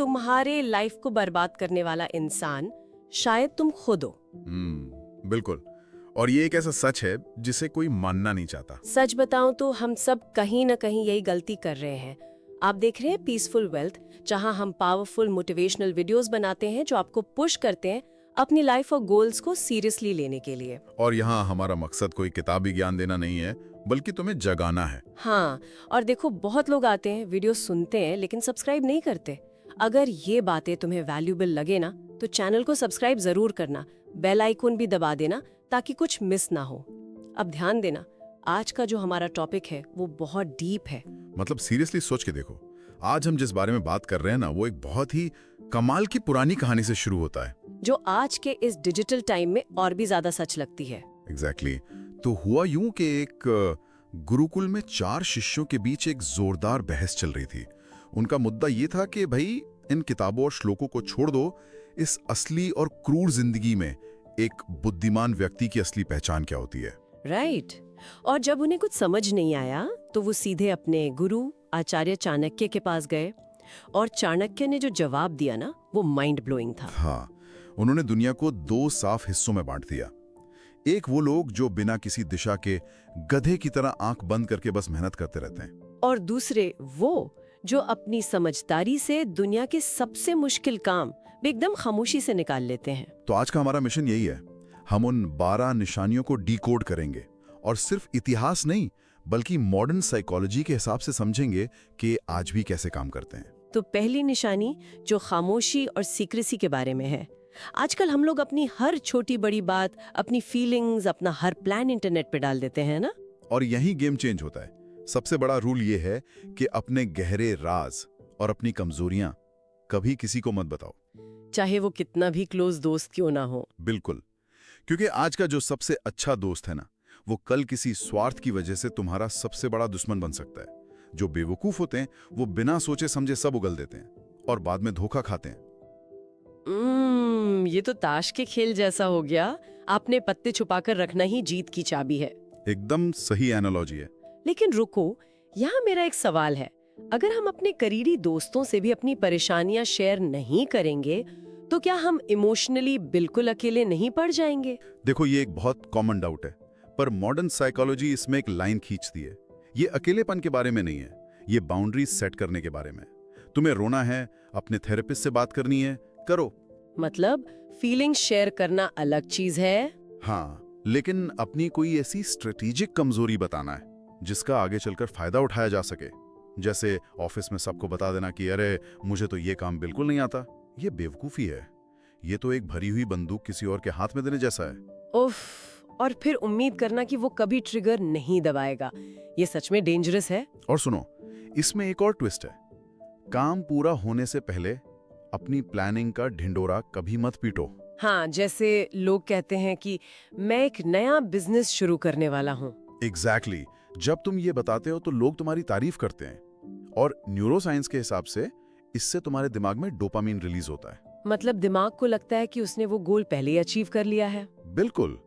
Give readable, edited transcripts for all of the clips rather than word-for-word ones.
तुम्हारे लाइफ को बर्बाद करने वाला इंसान शायद तुम खुद हो। बिल्कुल। और ये एक ऐसा सच है जिसे कोई मानना नहीं चाहता। सच बताऊं तो हम सब कहीं ना कहीं यही गलती कर रहे हैं। आप देख रहे हैं पीसफुल वेल्थ, जहां हम पावरफुल मोटिवेशनल वीडियोस बनाते हैं जो आपको पुश करते हैं अपनी लाइफ और गोल्स को सीरियसली लेने के लिए। और यहाँ हमारा मकसद कोई किताबी ज्ञान देना नहीं है, बल्कि तुम्हें जगाना है। हाँ, और देखो बहुत लोग आते हैं, वीडियो सुनते हैं, लेकिन सब्सक्राइब नहीं करते। अगर ये बातें तुम्हें वैल्यूएबल लगे ना, तो चैनल को सब्सक्राइब जरूर करना, बेल आइकन भी दबा देना ताकि कुछ मिस ना हो। अब ध्यान देना, आज का जो हमारा टॉपिक है वो बहुत डीप है। मतलब सीरियसली सोच के देखो, आज हम जिस बारे में बात कर रहे हैं ना, वो एक बहुत ही कमाल की पुरानी कहानी से शुरू होता है, जो आज के इस डिजिटल टाइम में और भी ज्यादा सच लगती है। एग्जैक्टली। तो हुआ यूं कि एक गुरुकुल में 4 शिष्यों के बीच एक जोरदार बहस चल रही थी। उनका मुद्दा ये था कि भाई इन किताबों और श्लोकों को छोड़ दो, इस असली और क्रूर जिंदगी में एक बुद्धिमान व्यक्ति की असली पहचान क्या होती है। राइट। और जब उन्हें कुछ समझ नहीं आया तो वो सीधे अपने गुरु आचार्य चाणक्य के पास गए, और चाणक्य ने जो जवाब दिया ना, वो माइंड ब्लोइंग था। हाँ, उन्होंने दुनिया को 2 साफ हिस्सों में बांट दिया। एक वो लोग जो बिना किसी दिशा के गधे की तरह आंख बंद करके बस मेहनत करते रहते हैं, और दूसरे वो जो अपनी समझदारी से दुनिया के सबसे मुश्किल काम भी एकदम खामोशी से निकाल लेते हैं। तो आज का हमारा मिशन यही है, हम उन 12 निशानियों को डिकोड करेंगे और सिर्फ इतिहास नहीं बल्कि मॉडर्न साइकोलॉजी के हिसाब से समझेंगे कि आज भी कैसे काम करते हैं। तो पहली निशानी जो खामोशी और सीक्रेसी के बारे में है। आजकल हम लोग अपनी हर छोटी बड़ी बात, अपनी फीलिंग्स, अपना हर प्लान इंटरनेट पे डाल देते हैं ना। और यही गेम चेंज होता है। सबसे बड़ा रूल ये है कि अपने गहरे राज और अपनी कमजोरियां कभी किसी को मत बताओ, चाहे वो कितना भी क्लोज दोस्त क्यों ना हो। बिल्कुल, क्योंकि आज का जो सबसे अच्छा दोस्त है ना, वो कल किसी स्वार्थ की वजह से तुम्हारा सबसे बड़ा दुश्मन बन सकता है। जो बेवकूफ होते हैं वो बिना सोचे समझे सब उगल देते हैं और बाद में धोखा खाते हैं। ये तो ताश के खेल जैसा हो गया। आपने पत्ते छुपाकर रखना ही जीत की चाबी है। एकदम सही एनालॉजी है। लेकिन रुको, यहाँ मेरा एक सवाल है। अगर हम अपने करीबी दोस्तों से भी अपनी परेशानियां शेयर नहीं करेंगे, तो क्या हम इमोशनली बिल्कुल अकेले नहीं पड़ जाएंगे? देखो, ये एक बहुत कॉमन डाउट है, पर मॉडर्न साइकोलॉजी इसमें एक लाइन खींचती है। ये अकेलेपन के बारे में नहीं है, ये बाउंड्रीज सेट करने के बारे में। तुम्हें रोना है, अपने थेरेपिस्ट से बात करनी है, करो। मतलब फीलिंग शेयर करना अलग चीज है। हाँ, लेकिन अपनी कोई ऐसी स्ट्रेटेजिक कमजोरी बताना है जिसका आगे चलकर फायदा उठाया जा सके। जैसे ऑफिस में सबको बता देना कि अरे मुझे तो ये काम बिल्कुल नहीं आता। ये बेवकूफी है। ये तो एक भरी हुई बंदूक किसी और के हाथ में देने जैसा है। उफ, और फिर उम्मीद करना कि वो कभी ट्रिगर नहीं दबाएगा। ये सच में डेंजरस है। और सुनो, इसमें एक और ट्विस्ट है। काम पूरा होने से पहले अपनी प्लानिंग का ढिंडोरा कभी मत पीटो। हाँ, जैसे लोग कहते हैं कि मैं एक नया बिजनेस शुरू करने वाला हूँ। एग्जैक्टली। जब तुम ये बताते हो तो लोग तुम्हारी तारीफ करते हैं, और न्यूरोसाइंस के हिसाब से इससे तुम्हारे दिमाग में डोपामीन रिलीज होता है। मतलब दिमाग को लगता है कि उसने वो गोल पहले ही अचीव कर लिया है। बिल्कुल,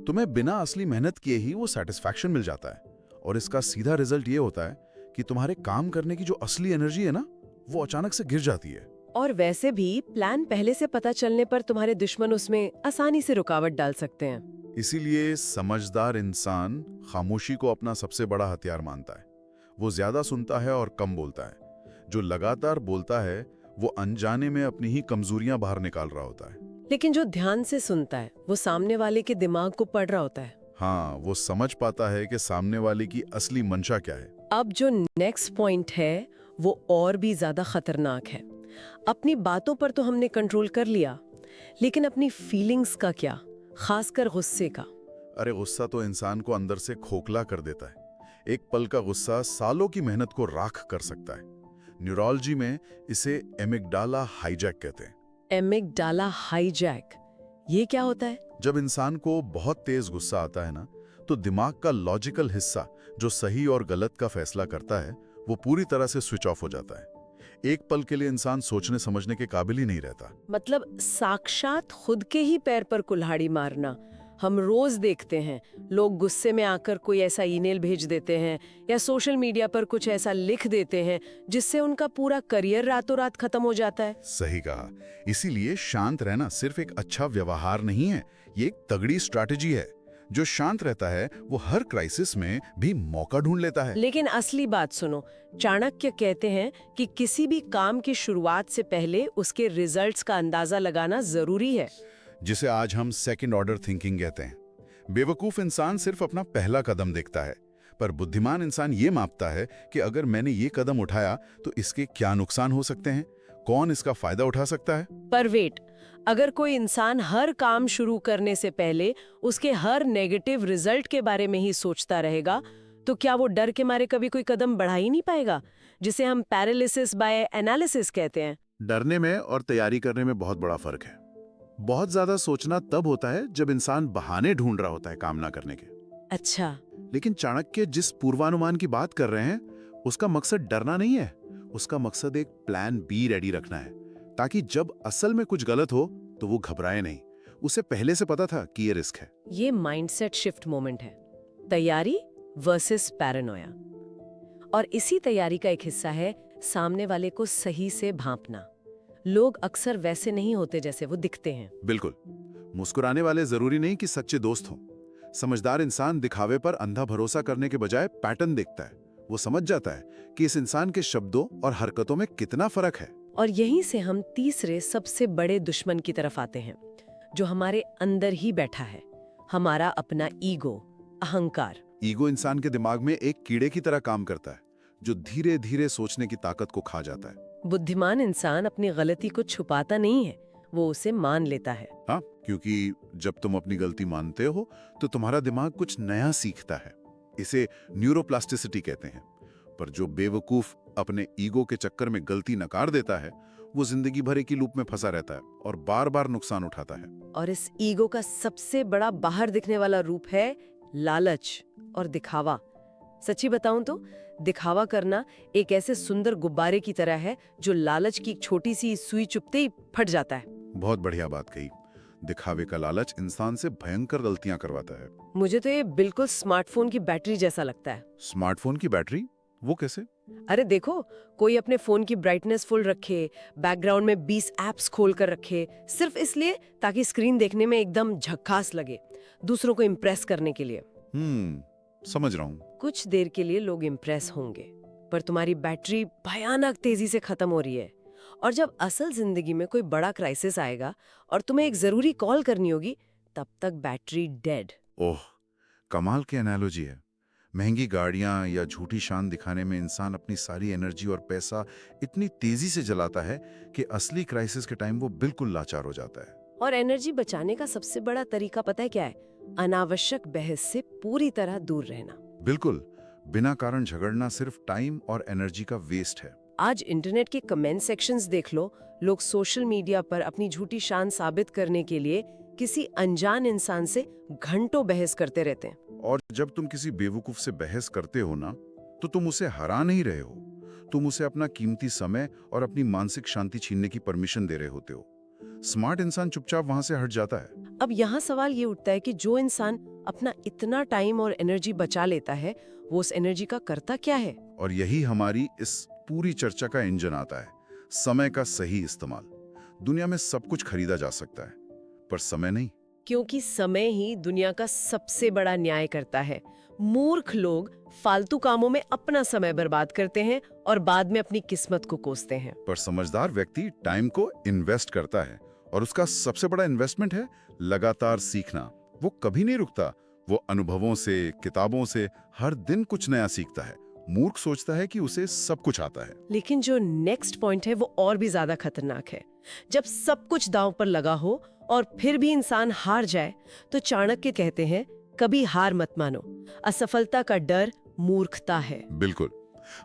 तुम्हें बिना असली मेहनत किए ही वो सेटिस्फैक्शन मिल जाता है, और इसका सीधा रिजल्ट ये होता है कि तुम्हारे काम करने की जो असली एनर्जी है ना, वो अचानक से गिर जाती है। और वैसे भी प्लान पहले से पता चलने पर तुम्हारे दुश्मन उसमें आसानी से रुकावट डाल सकते हैं। इसीलिए समझदार इंसान खामोशी को अपना सबसे बड़ा हथियार मानता है। वो ज्यादा सुनता है और कम बोलता है। जो लगातार बोलता है वो अनजाने में अपनी ही कमजोरियां बाहर निकाल रहा होता है। लेकिन जो ध्यान से सुनता है वो सामने वाले के दिमाग को पढ़ रहा होता है। हाँ, वो समझ पाता है कि सामने वाले की असली मंशा क्या है। अब जो नेक्स्ट पॉइंट है वो और भी ज्यादा खतरनाक है। अपनी बातों पर तो हमने कंट्रोल कर लिया, लेकिन अपनी फीलिंग्स का क्या, खासकर गुस्से का? अरे गुस्सा तो इंसान को अंदर से खोखला कर देता है। एक पल का गुस्सा सालों की मेहनत को राख कर सकता है। न्यूरोलॉजी में इसे एमिगडाला हाईजैक कहते हैं। एमिगडाला हाईजैक, ये क्या होता है? जब इंसान को बहुत तेज गुस्सा आता है ना, तो दिमाग का लॉजिकल हिस्सा जो सही और गलत का फैसला करता है, वो पूरी तरह से स्विच ऑफ हो जाता है। एक पल के लिए इंसान सोचने समझने के काबिल ही नहीं रहता। मतलब साक्षात खुद के ही पैर पर कुल्हाड़ी मारना। हम रोज देखते हैं लोग गुस्से में आकर कोई ऐसा ईमेल भेज देते हैं या सोशल मीडिया पर कुछ ऐसा लिख देते हैं जिससे उनका पूरा करियर रातों रात खत्म हो जाता है। सही कहा। इसीलिए शांत रहना सिर्फ एक अच्छा व्यवहार नहीं है, ये एक तगड़ी स्ट्रैटेजी है। जो शांत रहता है वो हर क्राइसिस में भी मौका ढूंढ लेता है। लेकिन असली बात सुनो, चाणक्य कहते हैं कि किसी भी काम की शुरुआत से पहले उसके रिजल्ट्स का अंदाजा लगाना जरूरी है, जिसे आज हम सेकंड ऑर्डर थिंकिंग कहते हैं। बेवकूफ इंसान सिर्फ अपना पहला कदम देखता है, पर बुद्धिमान इंसान ये मापता है कि अगर मैंने ये कदम उठाया तो इसके क्या नुकसान हो सकते हैं, कौन इसका फायदा उठा सकता है। पर वेट, अगर कोई इंसान हर काम शुरू करने से पहले उसके हर नेगेटिव रिजल्ट के बारे में ही सोचता रहेगा तो क्या वो डर के मारे कभी कोई कदम बढ़ा ही नहीं पाएगा, जिसे हम पैरालिसिस बाय एनालिसिस कहते हैं। डरने में और तैयारी करने में बहुत बड़ा फर्क है। बहुत ज्यादा सोचना तब होता है जब इंसान बहाने ढूंढ रहा होता है काम ना करने के। अच्छा, लेकिन चाणक्य जिस पूर्वानुमान की बात कर रहे हैं उसका मकसद डरना नहीं है, उसका मकसद एक प्लान बी रेडी रखना है, ताकि जब असल में कुछ गलत हो तो वो घबराए नहीं। उसे पहले से पता था कि ये रिस्क है। ये माइंडसेट शिफ्ट मोमेंट है, तैयारी वर्सेस पैरानोया। और इसी तैयारी का एक हिस्सा है सामने वाले को सही से भांपना। लोग अक्सर वैसे नहीं होते जैसे वो दिखते हैं। बिल्कुल, मुस्कुराने वाले जरूरी नहीं कि सच्चे दोस्त हों। समझदार इंसान दिखावे पर अंधा भरोसा करने के बजाय पैटर्न देखता है। वो समझ जाता है कि इस इंसान के शब्दों और हरकतों में कितना फर्क है। और यहीं से हम तीसरे सबसे बड़े दुश्मन की तरफ आते हैं, जो हमारे अंदर ही बैठा है, हमारा अपना ईगो, अहंकार। ईगो इंसान के दिमाग में एक कीड़े की तरह काम करता है, जो धीरे धीरे सोचने की ताकत को खा जाता है। बुद्धिमान इंसान अपनी गलती को छुपाता नहीं है, वो उसे मान लेता है। हाँ, क्योंकि जब तुम अपनी गलती मानते हो तो तुम्हारा दिमाग कुछ नया सीखता है। इसे न्यूरोप्लास्टिसिटी कहते हैं। पर जो बेवकूफ अपने ईगो के चक्कर में गलती नकार देता है, वो जिंदगी भर एक ही लूप में फंसा रहता है और बार बार नुकसान उठाता है। और इस ईगो का सबसे बड़ा बाहर दिखने वाला रूप है लालच और दिखावा। सच्ची बताऊं तो दिखावा करना एक ऐसे सुंदर गुब्बारे की तरह है जो लालच की एक छोटी सी सुई चुभते ही फट जाता है। बहुत बढ़िया बात कही। दिखावे का लालच इंसान से भयंकर गलतियां करवाता है। मुझे तो ये बिल्कुल स्मार्टफोन की बैटरी जैसा लगता है। स्मार्टफोन की बैटरी? वो कैसे? अरे देखो, कोई अपने फोन की ब्राइटनेस फुल रखे, बैकग्राउंड में 20 ऐप्स खोल कर रखे, सिर्फ इसलिए ताकि स्क्रीन देखने में एकदम झक्कास लगे, दूसरों को इम्प्रेस करने के लिए। समझ रहा हूँ। कुछ देर के लिए लोग इम्प्रेस होंगे, पर तुम्हारी बैटरी भयानक तेजी से खत्म हो रही है। और जब असल जिंदगी में कोई बड़ा क्राइसिस आएगा और तुम्हें एक जरूरी कॉल करनी होगी, तब तक बैटरी डेड। ओह, कमाल की एनालॉजी है। महंगी गाड़ियां या झूठी शान दिखाने में इंसान अपनी सारी एनर्जी और पैसा इतनी तेजी से जलाता है कि असली क्राइसिस के टाइम वो बिल्कुल लाचार हो जाता है। और एनर्जी बचाने का सबसे बड़ा तरीका पता है क्या है? अनावश्यक बहस से पूरी तरह दूर रहना। बिल्कुल, बिना कारण झगड़ना सिर्फ टाइम और एनर्जी का वेस्ट है। आज इंटरनेट के कमेंट सेक्शंस देख लो, लोग सोशल मीडिया पर अपनी झूठी शान साबित करने के लिए किसी अनजान इंसान से घंटों बहस करते रहते हैं। और जब तुम किसी बेवकूफ से बहस करते हो ना, तो तुम उसे हरा नहीं रहे हो, तुम उसे अपना कीमती समय और अपनी मानसिक शांति छीनने की परमिशन दे रहे होते हो। स्मार्ट इंसान चुपचाप वहां से हट जाता है। अब यहाँ सवाल ये उठता है कि जो इंसान अपना इतना टाइम और एनर्जी बचा लेता है, वो उस एनर्जी का करता क्या है? और यही हमारी इस पूरी चर्चा का इंजन आता है, समय का सही इस्तेमाल। दुनिया में सब कुछ खरीदा जा सकता है, पर समय नहीं। क्योंकि समय ही दुनिया का सबसे बड़ा न्याय करता है। मूर्ख लोग फालतू कामों में अपना समय बर्बाद करते हैं और बाद में अपनी किस्मत को कोसते हैं। पर समझदार व्यक्ति टाइम को इन्वेस्ट करता है, और उसका सबसे बड़ा इन्वेस्टमेंट है लगातार सीखना। वो कभी नहीं रुकता, वो अनुभवों से, किताबों से हर दिन कुछ नया सीखता है। मूर्ख सोचता है कि उसे सब कुछ आता है। लेकिन जो नेक्स्ट पॉइंट है वो और भी ज्यादा खतरनाक है। जब सब कुछ दांव पर लगा हो और फिर भी इंसान हार जाए, तो चाणक्य कहते हैं, कभी हार मत मानो, असफलता का डर मूर्खता है। बिल्कुल,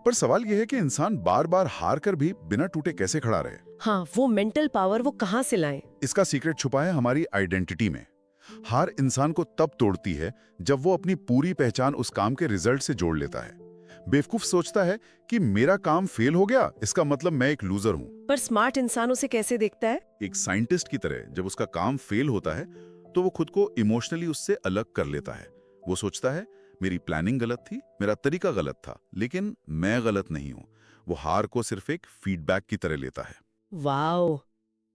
पर सवाल यह है कि इंसान बार बार हार कर भी बिना टूटे कैसे खड़ा रहे। हाँ, वो मेंटल पावर वो कहाँ से लाएं? इसका सीक्रेट छुपा है हमारी आइडेंटिटी में। हार इंसान को तब तोड़ती है जब वो अपनी पूरी पहचान उस काम के रिजल्ट से जोड़ लेता है। बेवकूफ सोचता है कि मेरा काम फेल हो गया, इसका मतलब मैं एक लूजर हूं। पर स्मार्ट इंसान उसे कैसे देखता है? एक साइंटिस्ट की तरह। जब उसका काम फेल होता है तो वो खुद को इमोशनली उससे अलग कर लेता है। वो सोचता है मेरी प्लानिंग गलत थी, मेरा तरीका गलत था, लेकिन मैं गलत नहीं हूं। वो हार को सिर्फ एक फीडबैक की तरह लेता है। वाओ,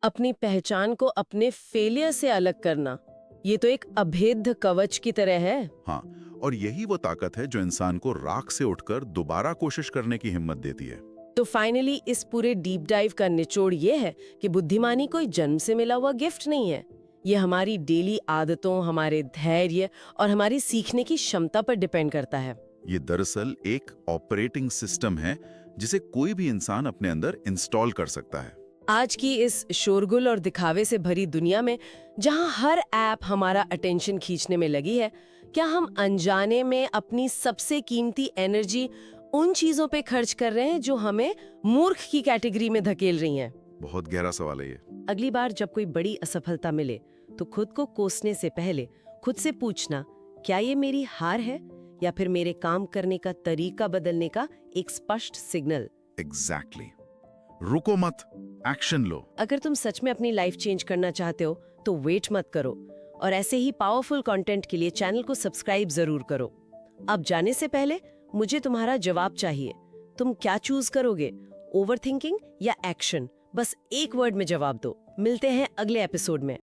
अपनी पहचान को अपने फेलियर से अलग करना, ये तो एक अभेद्य कवच की तरह है। हाँ, और यही वो ताकत है जो इंसान को राख से उठकर दोबारा कोशिश करने की हिम्मत देती है। तो फाइनली इस पूरे डीप डाइव का निचोड़ ये है कि बुद्धिमानी कोई जन्म से मिला हुआ गिफ्ट नहीं है। ये हमारी डेली आदतों, हमारे धैर्य और हमारी सीखने की क्षमता पर डिपेंड करता है। ये दरअसल एक ऑपरेटिंग सिस्टम है जिसे कोई भी इंसान अपने अंदर इंस्टॉल कर सकता है। आज की इस शोरगुल और दिखावे से भरी दुनिया में, जहां हर ऐप हमारा अटेंशन खींचने में लगी है, क्या हम अनजाने में अपनी सबसे कीमती एनर्जी उन चीजों पे खर्च कर रहे हैं जो हमें मूर्ख की कैटेगरी में धकेल रही हैं? बहुत गहरा सवाल है ये। अगली बार जब कोई बड़ी असफलता मिले तो खुद को कोसने से पहले खुद से पूछना, क्या ये मेरी हार है या फिर मेरे काम करने का तरीका बदलने का एक स्पष्ट सिग्नल? एग्जैक्टली। रुको मत, एक्शन लो। अगर तुम सच में अपनी लाइफ चेंज करना चाहते हो तो वेट मत करो, और ऐसे ही पावरफुल कंटेंट के लिए चैनल को सब्सक्राइब जरूर करो। अब जाने से पहले मुझे तुम्हारा जवाब चाहिए। तुम क्या चूज करोगे, ओवरथिंकिंग या एक्शन? बस एक वर्ड में जवाब दो। मिलते हैं अगले एपिसोड में।